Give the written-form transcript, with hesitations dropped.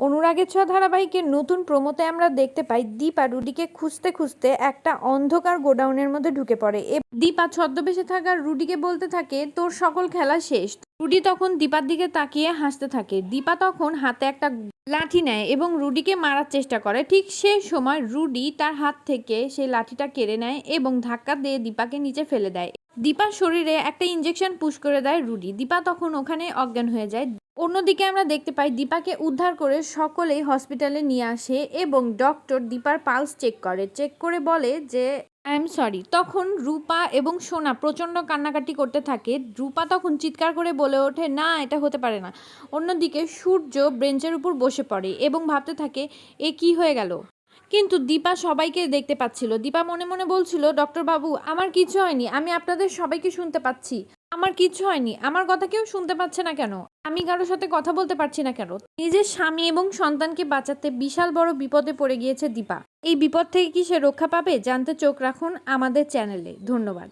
অনুরাগের ছোঁয়া ধারাবাহিকের নতুন প্রোমোতে আমরা দেখতে পাই দীপা রুডিকে খুঁজতে খুঁজতে একটা অন্ধকার গোডাউনের মধ্যে ঢুকে পড়ে। দীপা ছদ্মবেশে থাকা রুডিকে বলতে থাকে, তোর সকল খেলা শেষ। রুডি তখন দীপার দিকে তাকিয়ে হাসতে থাকে। দীপা তখন হাতে একটা লাঠি নেয় এবং রুডিকে মারার চেষ্টা করে। ঠিক সেই সময় রুডি তার হাত থেকে সেই লাঠিটা কেড়ে নেয় এবং ধাক্কা দিয়ে দীপাকে নিচে ফেলে দেয়। দীপার শরীরে একটা ইঞ্জেকশন পুশ করে দেয় রুডি। দীপা তখন ওখানে অজ্ঞান হয়ে যায়। অন্যদিকে আমরা দেখতে পাই দীপাকে উদ্ধার করে সকলেই হসপিটালে নিয়ে আসে এবং ডক্টর দীপার পালস চেক করে বলে যে আই এম সরি। তখন রূপা এবং সোনা প্রচণ্ড কান্নাকাটি করতে থাকে। রূপা তখন চিৎকার করে বলে ওঠে, না, এটা হতে পারে না। অন্যদিকে সূর্য বেঞ্চের উপর বসে পড়ে এবং ভাবতে থাকে এ কি হয়ে গেল। কিন্তু দীপা সবাইকে দেখতে পাচ্ছিল। দীপা মনে মনে বলছিল, ডক্টর বাবু, আমার কিছু হয়নি, আমি আপনাদের সবাইকে শুনতে পাচ্ছি। আমার কিছু হয়নি, আমার কথা কেউ শুনতে পাচ্ছে না কেন? আমি কারোর সাথে কথা বলতে পারছি না কেন? নিজের স্বামী এবং সন্তানকে বাঁচাতে বিশাল বড় বিপদে পড়ে গিয়েছে দীপা। এই বিপদ থেকে কি সে রক্ষা পাবে? জানতে চোখ রাখুন আমাদের চ্যানেলে। ধন্যবাদ।